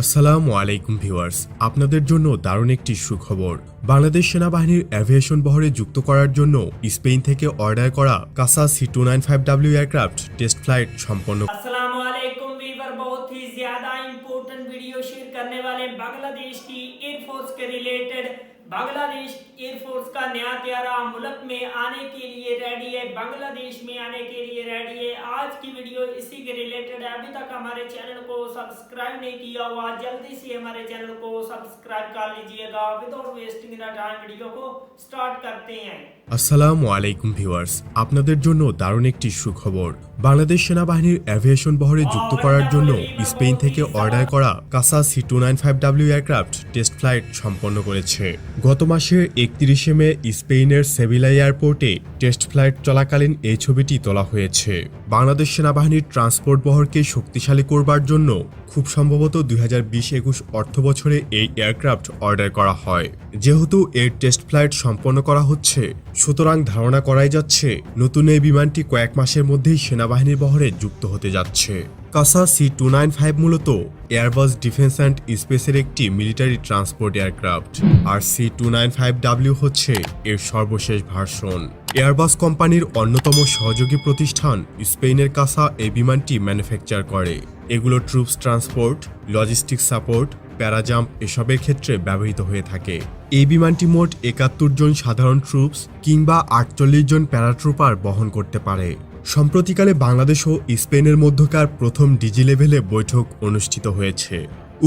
আসসালামু আলাইকুম ভিউয়ার্স, আপনাদের জন্য দারুণ একটি সুখবর। বাংলাদেশ সেনাবাহিনীর এভিয়েশন বহরে যুক্ত করার জন্য স্পেন থেকে অর্ডার করা কাসা C295W এয়ারক্রাফট টেস্ট ফ্লাইট সম্পন্ন। अस्सलाम वालेकुम वीवर, बहुत ही ज्यादा इंपॉर्टेंट वीडियो शेयर करने वाले बांग्लादेश की एयरफोर्स के रिलेटेड। बांग्लादेश एयरफोर्स का नया त्यारा मुल्क में आने के लिए रेडी है, बांग्लादेश में आने के लिए रेडी है। आज की वीडियो इसी के रिलेटेड है। अभी तक हमारे चैनल को सब्सक्राइब नहीं किया हुआ, जल्दी से हमारे चैनल को सब्सक्राइब कर लीजिएगा। Without wasting the time video को स्टार्ट करते हैं। আসসালামু আলাইকুম ভিউয়ার্স, আপনাদের জন্য দারুণ একটি সুখবর। বাংলাদেশ সেনাবাহিনীর এভিয়েশন বহরে যুক্ত করার জন্য স্পেন থেকে অর্ডার করা কাসা C295W এয়ারক্রাফট টেস্ট ফ্লাইট সম্পন্ন করেছে। গত মাসের 31শে মে স্পেনের সেভিলা এয়ারপোর্টে টেস্ট ফ্লাইট চলাকালীন এই ছবিটি তোলা হয়েছে। বাংলাদেশ সেনাবাহিনীর ট্রান্সপোর্ট বহরকে শক্তিশালী করবার জন্য খুব সম্ভবত 2020-21 অর্থ বছরে এই এয়ারক্রাফট অর্ডার করা হয়। যেহেতু এর টেস্ট ফ্লাইট সম্পন্ন করা হচ্ছে, সুতরাং ধারণা করাই যাচ্ছে নতুন এই বিমানটি কয়েক মাসের মধ্যেই সেনাবাহিনীর বহরে যুক্ত হতে যাচ্ছে। কাসা C295 মূলত এয়ারবাস ডিফেন্স অ্যান্ড স্পেসের একটি মিলিটারি ট্রান্সপোর্ট এয়ারক্রাফট, আর C295W হচ্ছে এর সর্বশেষ ভার্সন। এয়ারবাস কোম্পানির অন্যতম সহযোগী প্রতিষ্ঠান স্পেনের কাসা এই বিমানটি ম্যানুফ্যাকচার করে। এগুলো troops transport, logistic support, parajump এসবের ক্ষেত্রে ব্যবহৃত হয়ে থাকে। এই বিমানটি মোট 71 জন সাধারণ ট্রুপস কিংবা 48 জন প্যারাট্রুপার বহন করতে পারে। সম্প্রতিকালে বাংলাদেশ ও স্পেনের মধ্যকার প্রথম ডিজি লেভেলে বৈঠক অনুষ্ঠিত হয়েছে।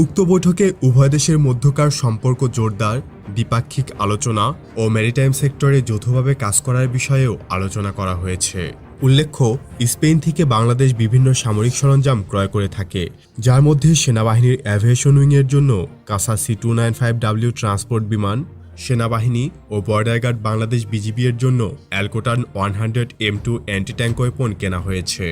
উক্ত বৈঠকে উভয় দেশের মধ্যকার সম্পর্ক জোরদার, দ্বিপাক্ষিক আলোচনা ও ম্যারিটাইম সেক্টরে যৌথভাবে কাজ করার বিষয়েও আলোচনা করা হয়েছে। উল্লেখ্য, স্পেন থেকে বাংলাদেশ বিভিন্ন সামরিক সরঞ্জাম ক্রয় করে থাকে, যার মধ্যে সেনাবাহিনীর এভিয়েশন উইংয়ের জন্য কাসা C295W ট্রান্সপোর্ট বিমান, সেনাবাহিনী ও বর্ডার গার্ড বাংলাদেশ বিজিবি এর জন্য অ্যালকোটান 100 M2 অ্যান্টি ট্যাঙ্ক ওয়েপন কেনা হয়েছে।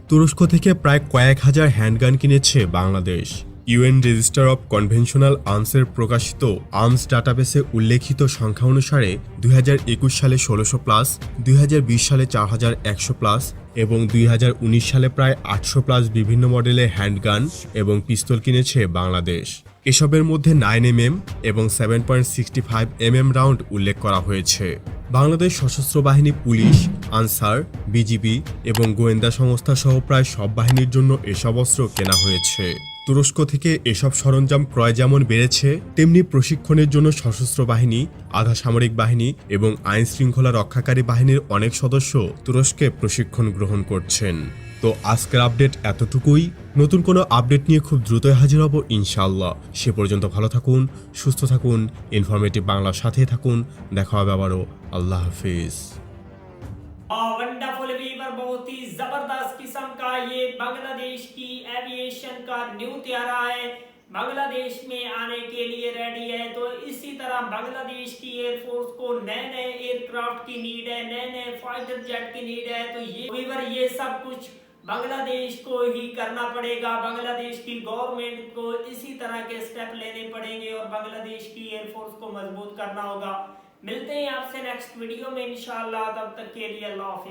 তুরস্ক থেকে প্রায় কয়েক হাজার হ্যান্ডগান কিনেছে Bangladesh. UN register of conventional আর্মসের প্রকাশিত আর্মস ডাটাবেসে উল্লেখিত সংখ্যা অনুসারে 2021 সালে 1600 প্লাস, 2020 সালে 4100 প্লাস এবং 2019 সালে প্রায় 800 প্লাস বিভিন্ন মডেলের হ্যান্ডগান এবং পিস্তল কিনেছে বাংলাদেশ। এসবের মধ্যে 9mm এবং 7.65mm রাউন্ড উল্লেখ করা হয়েছে। বাংলাদেশ সশস্ত্র বাহিনী, পুলিশ, আনসার, বিজিবি এবং গোয়েন্দা সংস্থা সহ প্রায় সব বাহিনীর জন্য এসব অস্ত্র কেনা হয়েছে। তুরস্ক থেকে এসব সরঞ্জাম ক্রয় যেমন বেড়েছে, তেমনি প্রশিক্ষণের জন্য সশস্ত্র বাহিনী, আধা সামরিক বাহিনী এবং আইন শৃঙ্খলা রক্ষাকারী বাহিনীর অনেক সদস্য তুরস্কে প্রশিক্ষণ গ্রহণ করছেন। তো আজকের আপডেট এতটুকুই। নতুন কোনো আপডেট নিয়ে খুব দ্রুতই হাজির হব ইনশাআল্লাহ। সে পর্যন্ত ভালো থাকুন, সুস্থ থাকুন, ইনফরমেটিভ বাংলার সাথেই থাকুন। দেখা হবে আবারও। আল্লাহ হাফিজ। वंडरफुल वीवर, बहुत ही जबरदस्त किस्म का ये बांग्लादेश की एविएशन का न्यू त्यारा है, बांग्लादेश में आने के लिए रेडी है। तो इसी तरह बांग्लादेश की एयरफोर्स को नए नए एयरक्राफ्ट की नीड है, नए नए फाइटर जेट की नीड है। तो ये वीवर, ये सब कुछ बांग्लादेश को ही करना पड़ेगा। बांग्लादेश की गवर्नमेंट को इसी तरह के स्टेप लेने पड़ेंगे और बांग्लादेश की एयरफोर्स को मजबूत करना होगा। मिलते हैं आपसे नेक्स्ट वीडियो में इंशाल्लाह, तब तक के लिए अल्लाह हाफिज।